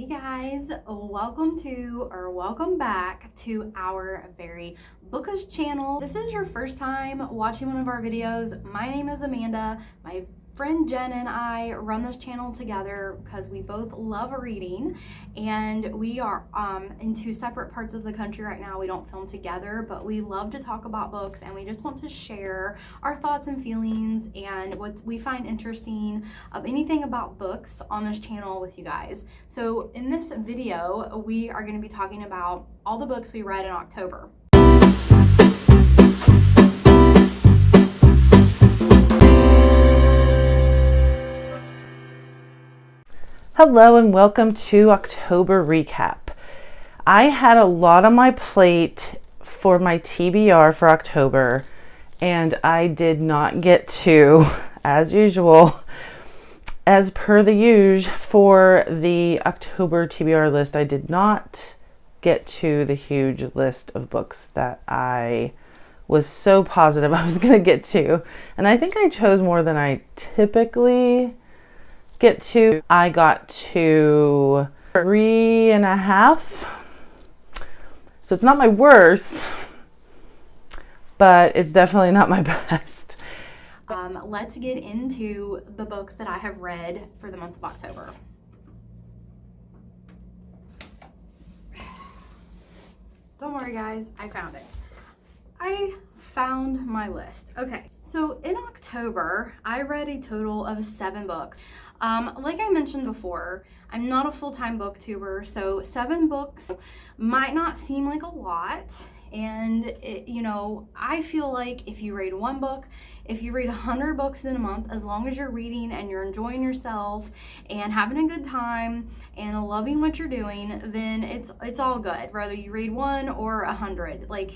guys, welcome back to our very bookish channel. This is your first time watching one of our videos. My name is Amanda. My friend Jen and I run this channel together because we both love reading, and we are in two separate parts of the country right now. We don't film together, but we love to talk about books, and we just want to share our thoughts and feelings and what we find interesting of anything about books on this channel with you guys. So in this video, we are going to be talking about all the books we read in October. Hello and welcome to October Recap. I had a lot on my plate for my TBR for October, and I did not get to, as usual, as per the usual, for the October TBR list, I did not get to the huge list of books that I was so positive I was going to get to. And I think I chose more than I typically get to. I got to 3.5. So it's not my worst, but it's definitely not my best. Let's get into the books that I have read for the month of October. Don't worry guys, I found it. I found my list. Okay, so in October, I read a total of 7 books. Like I mentioned before, I'm not a full-time booktuber, so 7 books might not seem like a lot. And I feel like if you read one book, if you read 100 books in a month, as long as you're reading and you're enjoying yourself and having a good time and loving what you're doing, then it's all good. Whether you read 1 or 100, like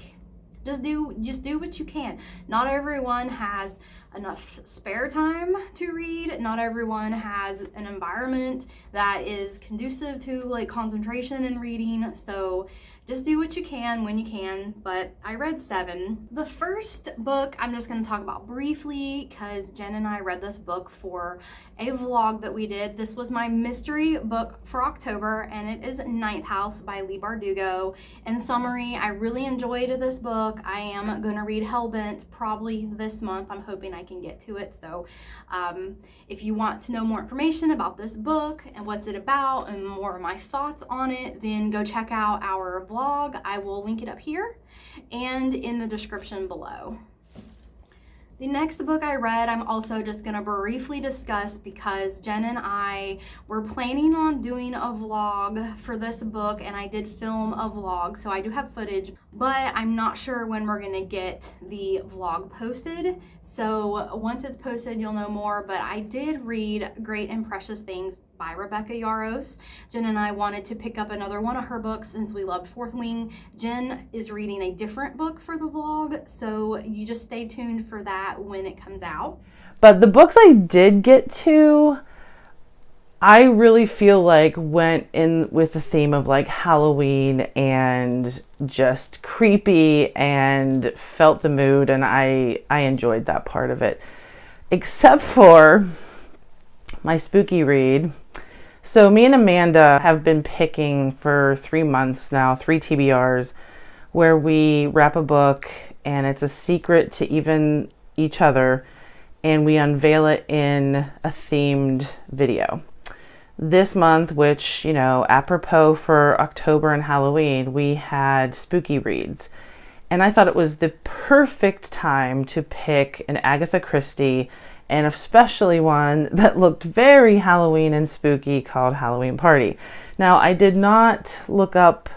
just do what you can. Not everyone has enough spare time to read. Not everyone has an environment that is conducive to like concentration and reading. So just do what you can when you can, but I read 7. The first book I'm just going to talk about briefly because Jen and I read this book for a vlog that we did. This was my mystery book for October, and it is Ninth House by Leigh Bardugo. In summary, I really enjoyed this book. I am going to read Hellbent probably this month. I'm hoping I can get to it. So if you want to know more information about this book and what's it about and more of my thoughts on it, then go check out our vlog. I will link it up here and in the description below. The next book I read, I'm also just going to briefly discuss because Jen and I were planning on doing a vlog for this book, and I did film a vlog, so I do have footage, but I'm not sure when we're going to get the vlog posted. So once it's posted, you'll know more, but I did read Great and Precious Things by Rebecca Yarros. Jen and I wanted to pick up another one of her books since we loved Fourth Wing. Jen is reading a different book for the vlog, so you just stay tuned for that when it comes out. But the books I did get to, I really feel like went in with the theme of like Halloween and just creepy and felt the mood, and I enjoyed that part of it. Except for my spooky read. So me and Amanda have been picking for 3 months now, 3 TBRs, where we wrap a book and it's a secret to even each other, and we unveil it in a themed video. This month, which, apropos for October and Halloween, we had spooky reads. And I thought it was the perfect time to pick an Agatha Christie, and especially one that looked very Halloween and spooky, called Halloween Party. Now, I did not look up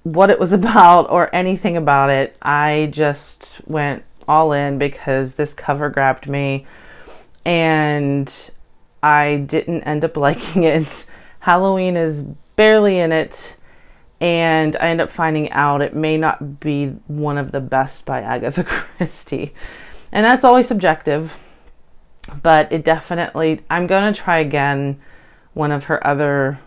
what it was about or anything about it. I just went all in because this cover grabbed me, and I didn't end up liking it. Halloween is barely in it, and I end up finding out it may not be one of the best by Agatha Christie. And that's always subjective. But it definitely, I'm going to try again one of her other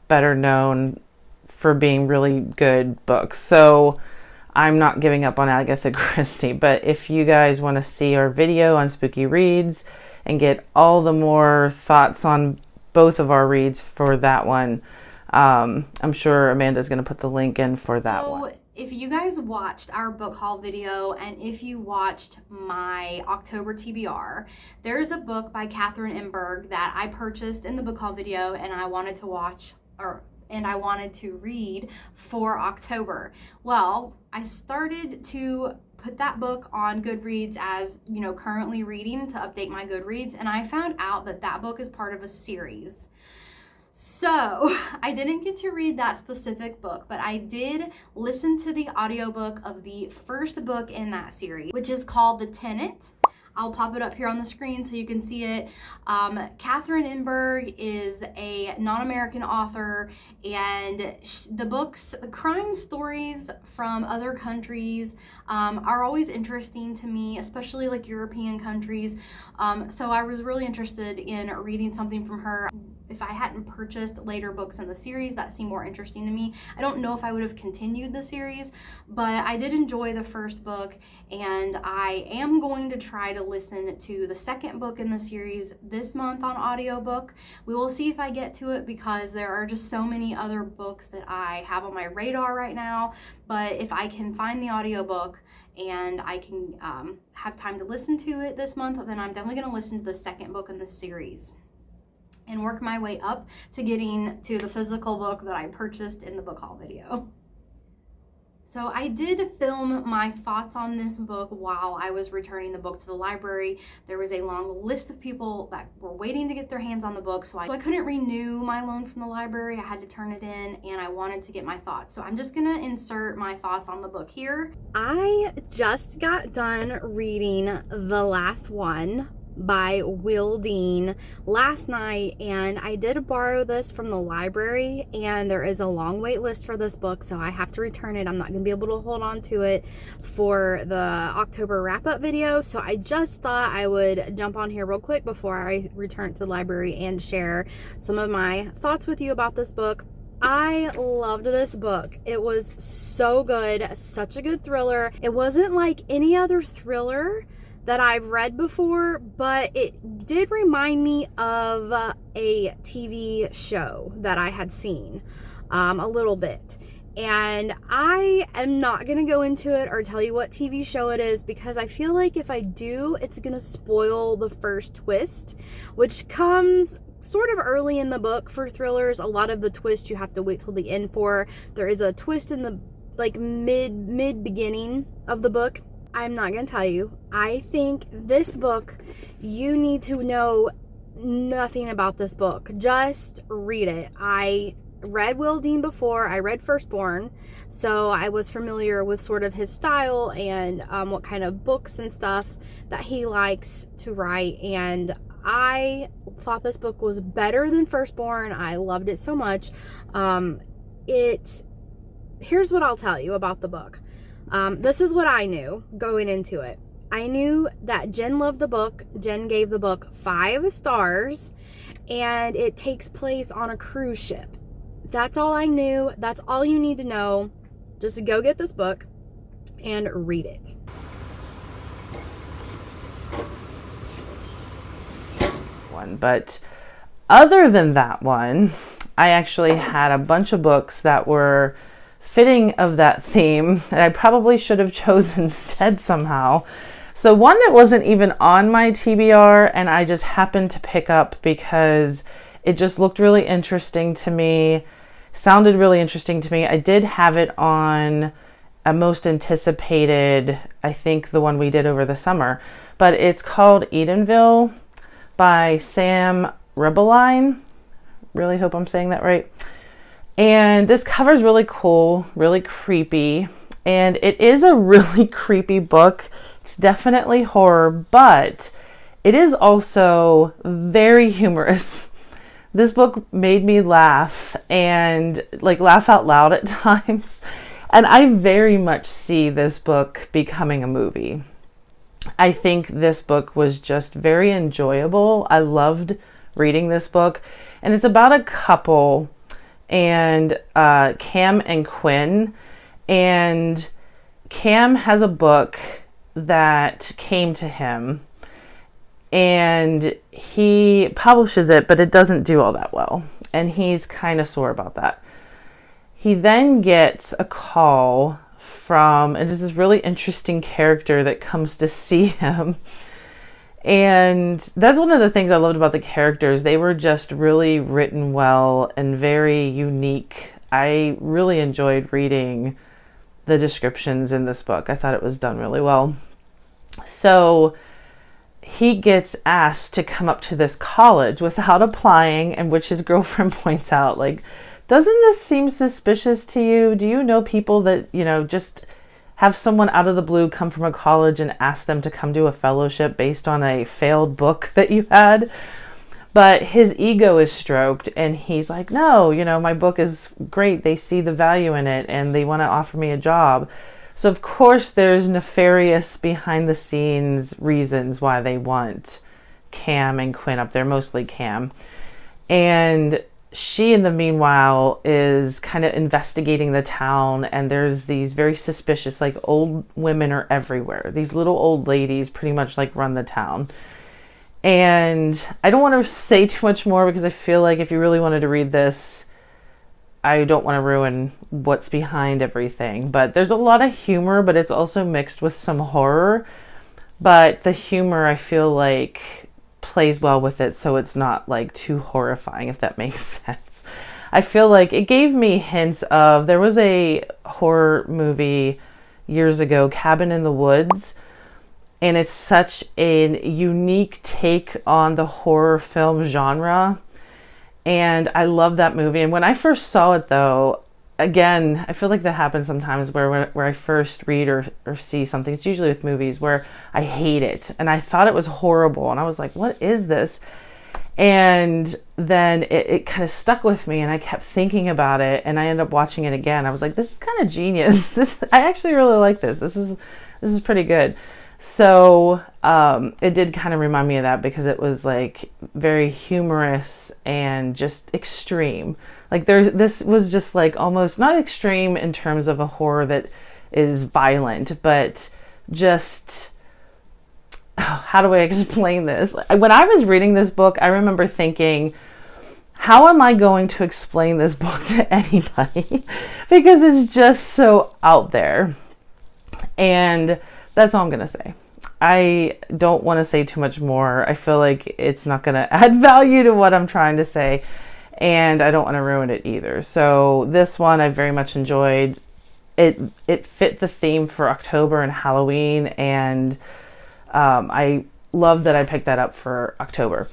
better known for being really good books. So I'm not giving up on Agatha Christie. But if you guys want to see our video on spooky reads and get all the more thoughts on both of our reads for that one. I'm sure Amanda's going to put the link in for that one. If you guys watched our book haul video and if you watched my October TBR, there's a book by Catherine Enberg that I purchased in the book haul video and I wanted to read for October. Well, I started to put that book on Goodreads as, currently reading to update my Goodreads, and I found out that that book is part of a series. So I didn't get to read that specific book, but I did listen to the audiobook of the first book in that series, which is called The Tenant. I'll pop it up here on the screen so you can see it. Catherine Enberg is a non-American author, and the crime stories from other countries are always interesting to me, especially like European countries. So I was really interested in reading something from her. If I hadn't purchased later books in the series that seemed more interesting to me, I don't know if I would have continued the series, but I did enjoy the first book, and I am going to try to listen to the second book in the series this month on audiobook. We will see if I get to it because there are just so many other books that I have on my radar right now, but if I can find the audiobook and I can have time to listen to it this month, then I'm definitely going to listen to the second book in the series and work my way up to getting to the physical book that I purchased in the book haul video. So I did film my thoughts on this book while I was returning the book to the library. There was a long list of people that were waiting to get their hands on the book, so I couldn't renew my loan from the library. I had to turn it in, and I wanted to get my thoughts. So I'm just gonna insert my thoughts on the book here. I just got done reading The Last One by Will Dean last night, and I did borrow this from the library, and there is a long wait list for this book, so I have to return it. I'm not gonna be able to hold on to it for the October wrap-up video, so I just thought I would jump on here real quick before I return to the library and share some of my thoughts with you about this book. I loved this book. It was so good, such a good thriller. It wasn't like any other thriller that I've read before, but it did remind me of a TV show that I had seen a little bit. And I am not going to go into it or tell you what TV show it is because I feel like if I do, it's going to spoil the first twist, which comes sort of early in the book for thrillers. A lot of the twists you have to wait till the end for. There is a twist in the mid beginning of the book. I'm not going to tell you. I think this book, you need to know nothing about this book. Just read it. I read Will Dean before. I read Firstborn, so I was familiar with sort of his style and what kind of books and stuff that he likes to write, and I thought this book was better than Firstborn. I loved it so much. Here's what I'll tell you about the book. This is what I knew going into it. I knew that Jen loved the book. Jen gave the book 5 stars, and it takes place on a cruise ship. That's all I knew. That's all you need to know. Just go get this book and read it. But other than that one, I actually had a bunch of books that were fitting of that theme and I probably should have chosen instead somehow. So one that wasn't even on my TBR and I just happened to pick up because it just looked really interesting to me, sounded really interesting to me. I did have it on a most anticipated, I think the one we did over the summer, but it's called Edenville by Sam Rebbeline. Really hope I'm saying that right. And this cover is really cool, really creepy, and it is a really creepy book. It's definitely horror, but it is also very humorous. This book made me laugh and laugh out loud at times, and I very much see this book becoming a movie. I think this book was just very enjoyable. I loved reading this book, and it's about a couple and Cam and Quinn, and Cam has a book that came to him and he publishes it, but it doesn't do all that well. And he's kind of sore about that. He then gets a call from, and it's this really interesting character that comes to see him. And that's one of the things I loved about the characters. They were just really written well and very unique. I really enjoyed reading the descriptions in this book. I thought it was done really well. So he gets asked to come up to this college without applying, and which his girlfriend points out, like, doesn't this seem suspicious to you? Do you know people that, just have someone out of the blue come from a college and ask them to come do a fellowship based on a failed book that you had? But his ego is stroked, and he's like, no, my book is great. They see the value in it, and they want to offer me a job. So, of course, there's nefarious behind the scenes reasons why they want Cam and Quinn up there, mostly Cam. And she, in the meanwhile, is kind of investigating the town, and there's these very suspicious, like, old women are everywhere. These little old ladies pretty much, like, run the town. And I don't want to say too much more because I feel like if you really wanted to read this, I don't want to ruin what's behind everything. But there's a lot of humor, but it's also mixed with some horror. But the humor, I feel like, plays well with it, so it's not like too horrifying, if that makes sense. I feel like it gave me hints of, there was a horror movie years ago, Cabin in the Woods, and it's such a unique take on the horror film genre, and I love that movie. And when I first saw it, though, again, I feel like that happens sometimes where I first read or see something, it's usually with movies, where I hate it. And I thought it was horrible. And I was like, what is this? And then it kind of stuck with me, and I kept thinking about it, and I ended up watching it again. I was like, this is kind of genius. I actually really like this. This is pretty good. So it did kind of remind me of that, because it was like very humorous and just extreme. Like this was just like almost not extreme in terms of a horror that is violent, but just, how do I explain this? When I was reading this book, I remember thinking, how am I going to explain this book to anybody? Because it's just so out there. And that's all I'm going to say. I don't want to say too much more. I feel like it's not going to add value to what I'm trying to say, and I don't want to ruin it either. So this one I very much enjoyed. It fit the theme for October and Halloween, and I love that I picked that up for October.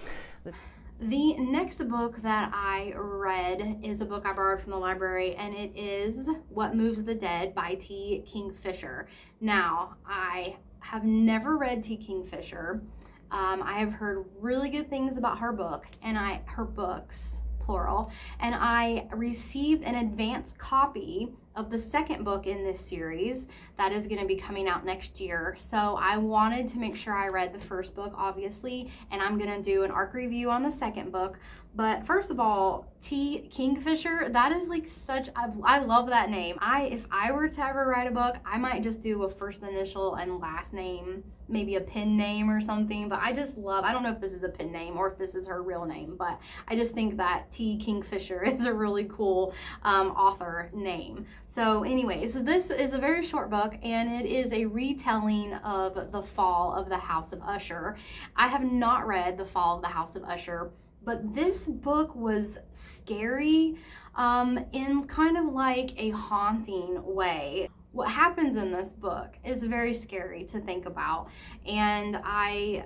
The next book that I read is a book I borrowed from the library, and it is What Moves the Dead by T. Kingfisher. Now, I have never read T. Kingfisher. I have heard really good things about her book, and her books, plural, and I received an advance copy of the second book in this series that is going to be coming out next year. So I wanted to make sure I read the first book, obviously, and I'm going to do an ARC review on the second book. But first of all, T. Kingfisher, that is like I love that name. If I were to ever write a book, I might just do a first initial and last name, maybe a pen name or something. But I don't know if this is a pen name or if this is her real name, but I just think that T. Kingfisher is a really cool author name. So anyways, this is a very short book, and it is a retelling of the fall of the House of Usher. I have not read The Fall of the House of Usher, but this book was scary in kind of like a haunting way. What happens in this book is very scary to think about, and I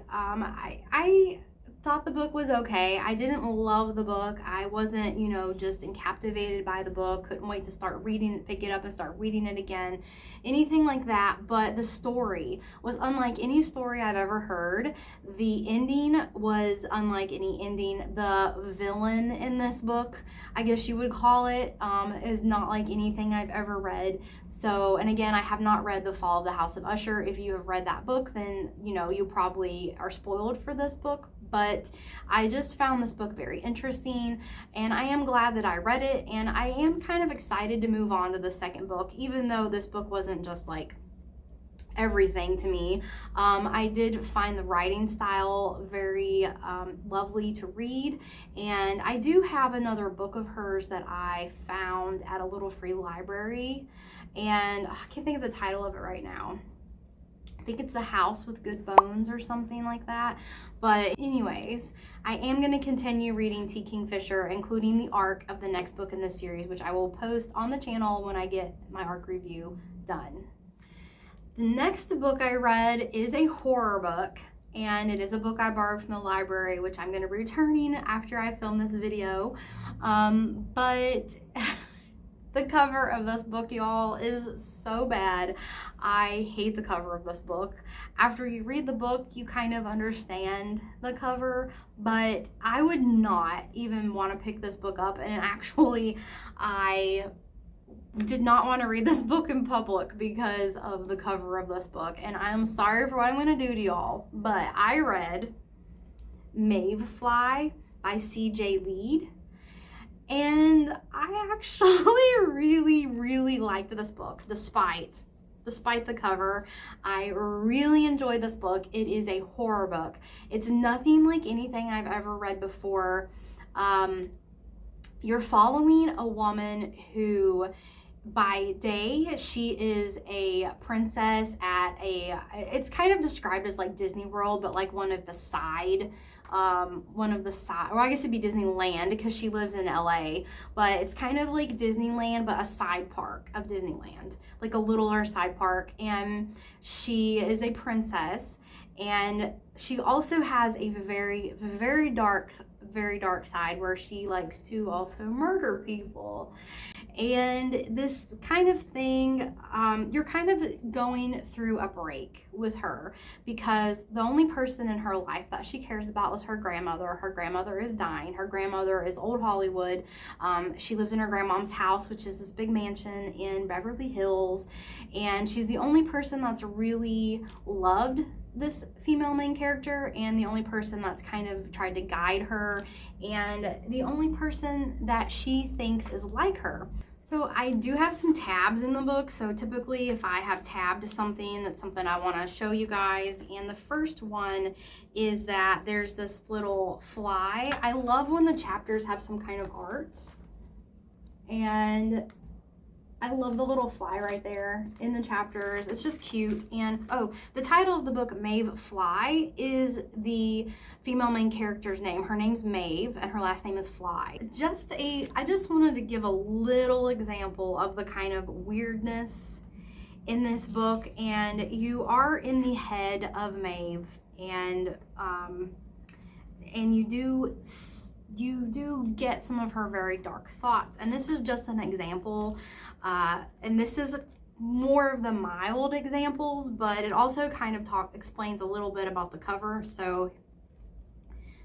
thought the book was okay. I didn't love the book. I wasn't, just captivated by the book. Couldn't wait to start reading it, pick it up and start reading it again. Anything like that. But the story was unlike any story I've ever heard. The ending was unlike any ending. The villain in this book, I guess you would call it, is not like anything I've ever read. So, and again, I have not read The Fall of the House of Usher. If you have read that book, then, you probably are spoiled for this book. But I just found this book very interesting, and I am glad that I read it, and I am kind of excited to move on to the second book, even though this book wasn't just like everything to me. I did find the writing style very lovely to read, and I do have another book of hers that I found at a little free library, and I can't think of the title of it right now. I think it's The House with Good Bones or something like that. But anyways, I am going to continue reading T. Kingfisher, including the arc of the next book in the series, which I will post on the channel when I get my arc review done. The next book I read is a horror book, and it is a book I borrowed from the library, which I'm going to be returning after I film this video. But the cover of this book, y'all, is so bad. I hate the cover of this book. After you read the book, you kind of understand the cover, but I would not even want to pick this book up. And actually, I did not want to read this book in public because of the cover of this book. And I'm sorry for what I'm going to do to y'all, but I read Maeve Fly by C.J. Leede. And I actually really liked this book, despite the cover. I really enjoyed this book. It is a horror book. It's nothing like anything I've ever read before. You're following a woman who, by day, she is a princess at it's kind of described as like Disney World, but like one of the side, or I guess it'd be Disneyland because she lives in LA, but it's kind of like Disneyland, but a side park of Disneyland, like a littler side park. And she is a princess, and she also has a very dark side where she likes to also murder people. And this kind of thing, you're kind of going through a break with her because the only person in her life that she cares about is her grandmother. Her grandmother is dying. Her grandmother is old Hollywood. She lives in her grandmom's house, which is this big mansion in Beverly Hills. And she's the only person that's really loved this female main character, and the only person that's kind of tried to guide her, and the only person that she thinks is like her. So I do have some tabs in the book. So typically if I have tabbed something, that's something I want to show you guys. And the first one is that there's this little fly. I love when the chapters have some kind of art. And I love the little fly right there in the chapters. It's just cute. And oh, the title of the book, Maeve Fly, is the female main character's name. Her name's Maeve and her last name is Fly. I just wanted to give a little example of the kind of weirdness in this book. And you are in the head of Maeve, and you do get some of her very dark thoughts. And this is just an example. And this is more of the mild examples, but it also kind of explains a little bit about the cover. So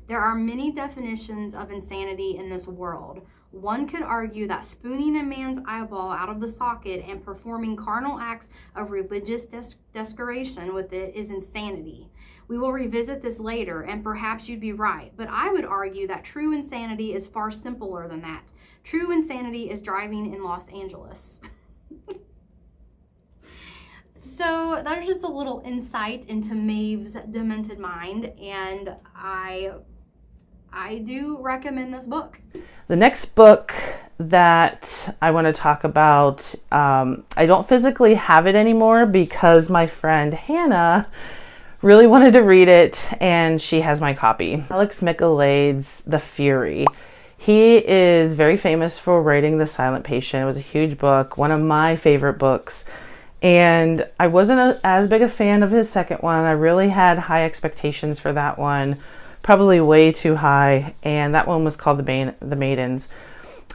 there are many definitions of insanity in this world. One could argue that spooning a man's eyeball out of the socket and performing carnal acts of religious desecration with it is insanity. We will revisit this later, and perhaps you'd be right, but I would argue that true insanity is far simpler than that. True insanity is driving in Los Angeles. So that is just a little insight into Maeve's demented mind, and I do recommend this book. The next book that I want to talk about, I don't physically have it anymore because my friend Hannah really wanted to read it, and she has my copy. Alex Michaelides' The Fury. He is very famous for writing The Silent Patient. It was a huge book, one of my favorite books. And I wasn't as big a fan of his second one. I really had high expectations for that one, probably way too high. And that one was called The Maidens.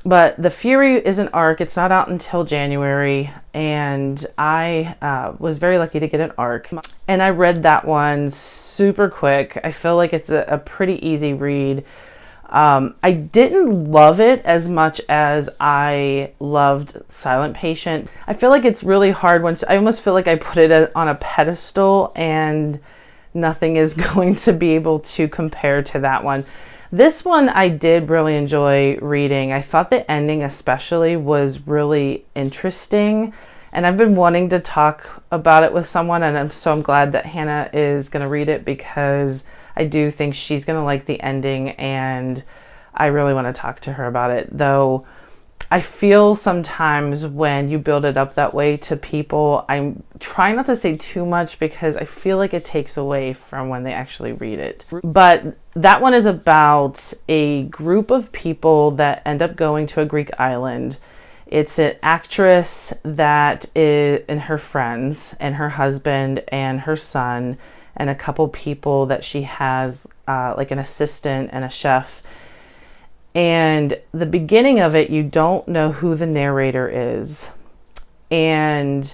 But The Fury is an arc. It's not out until January, and I was very lucky to get an arc. And I read that one super quick. I feel like it's a pretty easy read. I didn't love it as much as I loved Silent Patient. I feel like it's really hard once I almost feel like I put it on a pedestal, and nothing is going to be able to compare to that one. This one I did really enjoy reading. I thought the ending especially was really interesting, And I've been wanting to talk about it with someone, and I'm glad that Hannah is going to read it, because I do think she's going to like the ending, and I really want to talk to her about it. Though I feel sometimes when you build it up that way to people, I'm trying not to say too much because I feel like it takes away from when they actually read it. But that one is about a group of people that end up going to a Greek island. It's an actress that is, and her friends, and her husband, and her son, and a couple people that she has, like an assistant and a chef. And the beginning of it, you don't know who the narrator is. And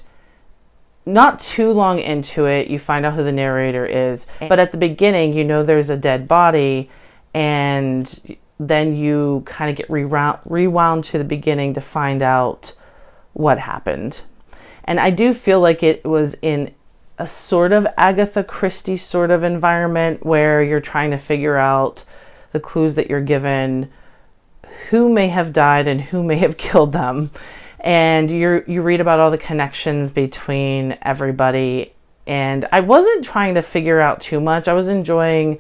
not too long into it, you find out who the narrator is. But at the beginning, you know there's a dead body, and then you kind of get rewound to the beginning to find out what happened. And I do feel like it was in a sort of Agatha Christie sort of environment where you're trying to figure out the clues that you're given, who may have died and who may have killed them. And you read about all the connections between everybody. And I wasn't trying to figure out too much. I was enjoying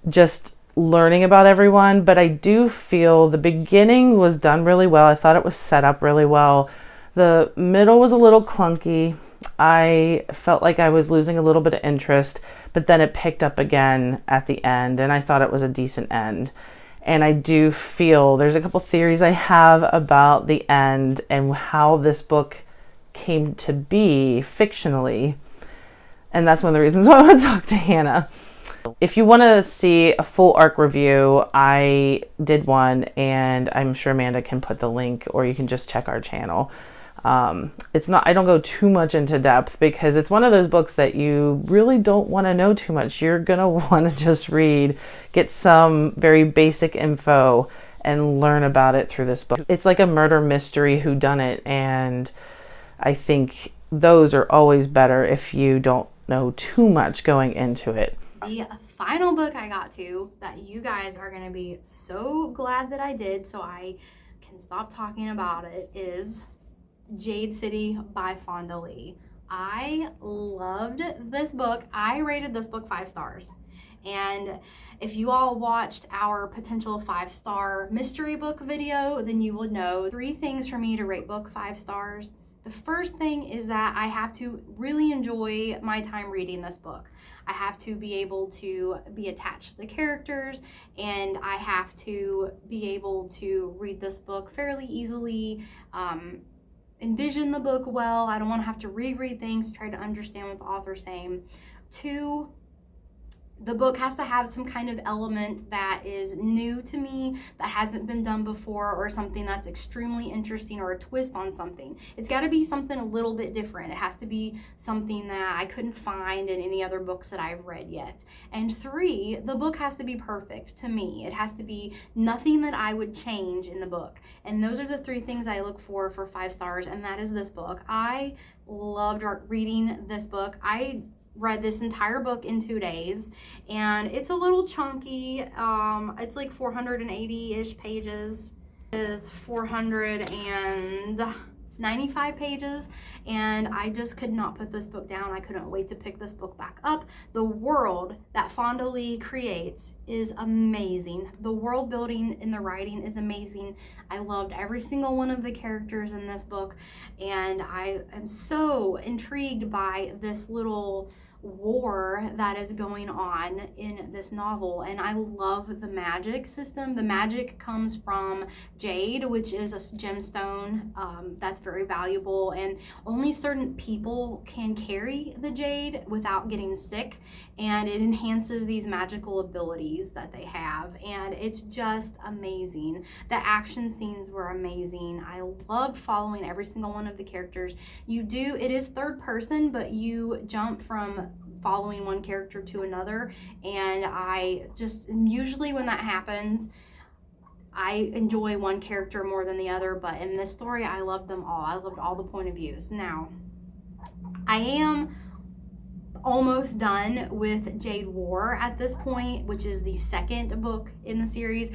just learning about everyone, but I do feel the beginning was done really well. I thought it was set up really well. The middle was a little clunky. I felt like I was losing a little bit of interest, but then it picked up again at the end, and I thought it was a decent end. And I do feel there's a couple theories I have about the end and how this book came to be fictionally. And that's one of the reasons why I want to talk to Hannah. If you want to see a full arc review, I did one, and I'm sure Amanda can put the link, or you can just check our channel. I don't go too much into depth because it's one of those books that you really don't want to know too much. You're going to want to just read, get some very basic info, and learn about it through this book. It's like a murder mystery whodunit, and I think those are always better if you don't know too much going into it. The final book I got to that you guys are going to be so glad that I did, so I can stop talking about it, is Jade City by Fonda Lee. I loved this book. I rated this book 5 stars. And if you all watched our potential 5-star mystery book video, then you would know 3 things for me to rate book 5 stars. The first thing is that I have to really enjoy my time reading this book. I have to be able to be attached to the characters, and I have to be able to read this book fairly easily, envision the book well. I don't want to have to reread things, try to understand what the author's saying. 2, the book has to have some kind of element that is new to me, that hasn't been done before, or something that's extremely interesting, or a twist on something. It's got to be something a little bit different. It has to be something that I couldn't find in any other books that I've read yet. And 3, the book has to be perfect to me. It has to be nothing that I would change in the book. And those are the 3 things I look for 5 stars, and that is this book. I loved reading this book. I read this entire book in 2 days, and it's a little chunky. It's like 480-ish pages. It is 495 pages, and I just could not put this book down. I couldn't wait to pick this book back up. The world that Fonda Lee creates is amazing. The world building in the writing is amazing. I loved every single one of the characters in this book, and I am so intrigued by this little war that is going on in this novel. And I love the magic system. The magic comes from jade, which is a gemstone that's very valuable, and only certain people can carry the jade without getting sick, and it enhances these magical abilities that they have, and it's just amazing. The action scenes were amazing. I loved following every single one of the characters. It is third person, but you jump from following one character to another, and I just, usually when that happens, I enjoy one character more than the other, but in this story, I loved them all. I loved all the point of views. Now, I am almost done with Jade War at this point, which is the second book in the series,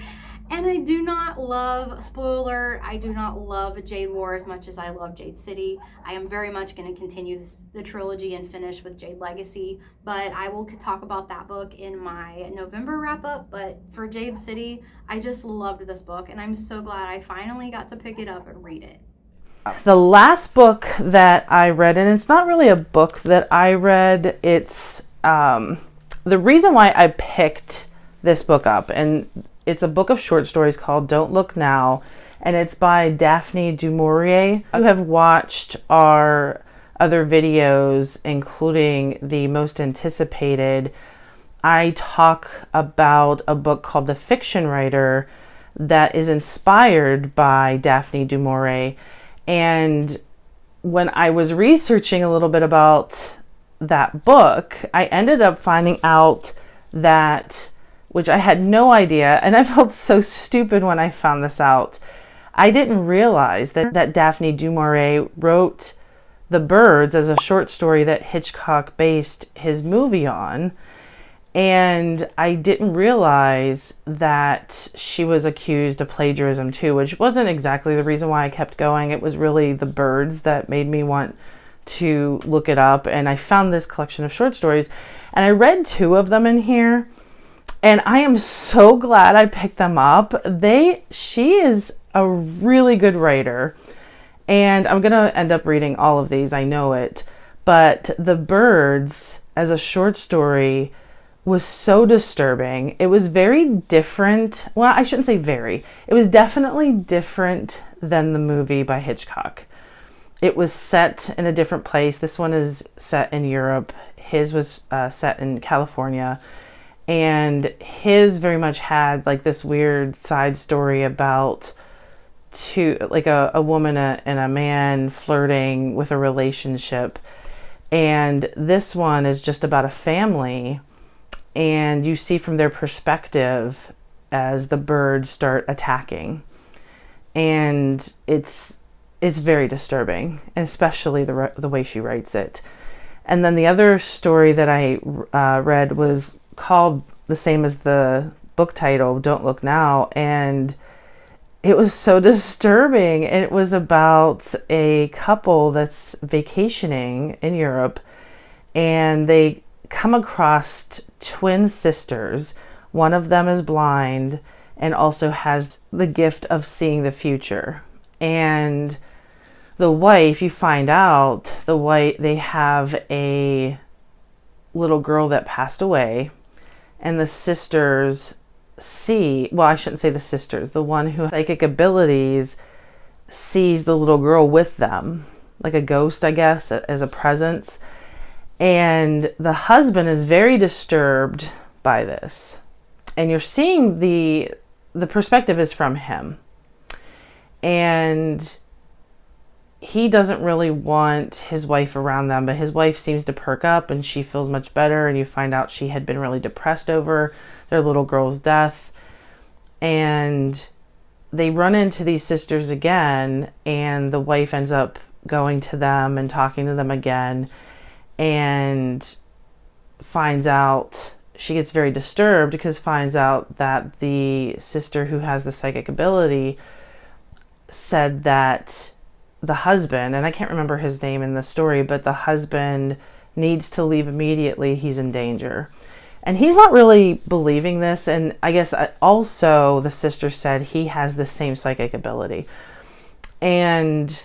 And I do not love, spoiler, I do not love Jade War as much as I love Jade City. I am very much going to continue the trilogy and finish with Jade Legacy, but I will talk about that book in my November wrap up. But for Jade City, I just loved this book, and I'm so glad I finally got to pick it up and read it. The last book that I read, and it's not really a book that I read, it's the reason why I picked this book up, and it's a book of short stories called Don't Look Now, and it's by Daphne du Maurier. You have watched our other videos, including the most anticipated. I talk about a book called The Fiction Writer that is inspired by Daphne du Maurier. And when I was researching a little bit about that book, I ended up finding out that, which I had no idea, and I felt so stupid when I found this out. I didn't realize that Daphne du Maurier wrote The Birds as a short story that Hitchcock based his movie on. And I didn't realize that she was accused of plagiarism too, which wasn't exactly the reason why I kept going. It was really The Birds that made me want to look it up. And I found this collection of short stories, and I read 2 of them in here. And I am so glad I picked them up. She is a really good writer. And I'm going to end up reading all of these, I know it. But The Birds as a short story was so disturbing. It was very different. Well, I shouldn't say very. It was definitely different than the movie by Hitchcock. It was set in a different place. This one is set in Europe. His was set in California. And his very much had like this weird side story about a woman and a man flirting with a relationship. And this one is just about a family, and you see from their perspective as the birds start attacking. And it's very disturbing, especially the way she writes it. And then the other story that I read was called the same as the book title, Don't Look Now, and it was so disturbing. It was about a couple that's vacationing in Europe, and they come across twin sisters. One of them is blind and also has the gift of seeing the future. And the wife, you find out, they have a little girl that passed away, and the sisters I shouldn't say the sisters, the one who has psychic abilities sees the little girl with them, like a ghost, I guess, as a presence. And the husband is very disturbed by this. And you're seeing the perspective is from him. And he doesn't really want his wife around them, but his wife seems to perk up and she feels much better. And you find out she had been really depressed over their little girl's death. And they run into these sisters again, and the wife ends up going to them and talking to them again, and finds out, she gets very disturbed because finds out that the sister who has the psychic ability said that the husband, and I can't remember his name in the story, but the husband needs to leave immediately. He's in danger. And he's not really believing this. And I guess also the sister said he has the same psychic ability. And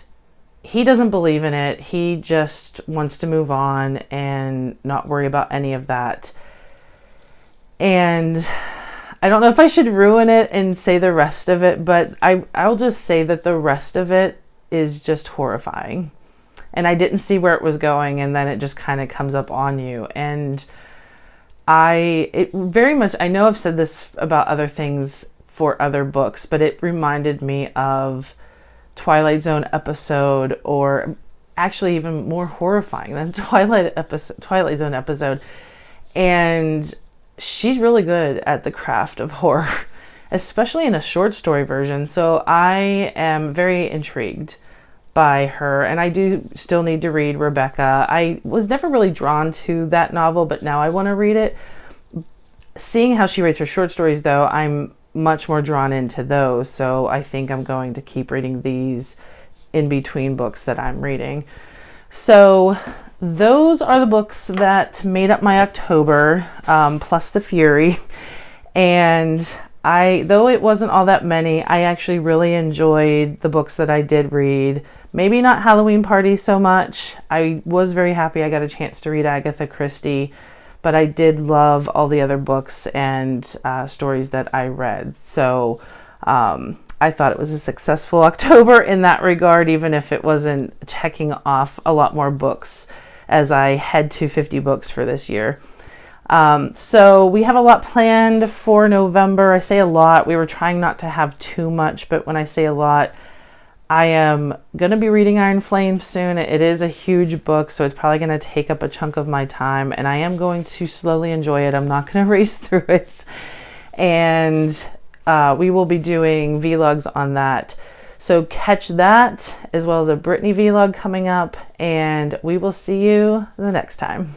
he doesn't believe in it. He just wants to move on and not worry about any of that. And I don't know if I should ruin it and say the rest of it, but I'll just say that the rest of it is just horrifying. And I didn't see where it was going, and then it just kind of comes up on you. And it very much, I know I've said this about other things for other books, but it reminded me of Twilight Zone episode, or actually even more horrifying than Twilight Zone episode. And she's really good at the craft of horror, especially in a short story version. So I am very intrigued by her, and I do still need to read Rebecca. I was never really drawn to that novel, but now I want to read it. Seeing how she writes her short stories, though, I'm much more drawn into those. So I think I'm going to keep reading these in between books that I'm reading. So those are the books that made up my October, plus The Fury. And though it wasn't all that many, I actually really enjoyed the books that I did read. Maybe not Halloween Party so much. I was very happy I got a chance to read Agatha Christie, but I did love all the other books and stories that I read. So I thought it was a successful October in that regard, even if it wasn't checking off a lot more books as I head to 50 books for this year. So we have a lot planned for November. I say a lot. We were trying not to have too much, but when I say a lot, I am going to be reading Iron Flame soon. It is a huge book, so it's probably going to take up a chunk of my time, and I am going to slowly enjoy it. I'm not going to race through it. And we will be doing vlogs on that. So catch that, as well as a Brittany vlog coming up, and we will see you the next time.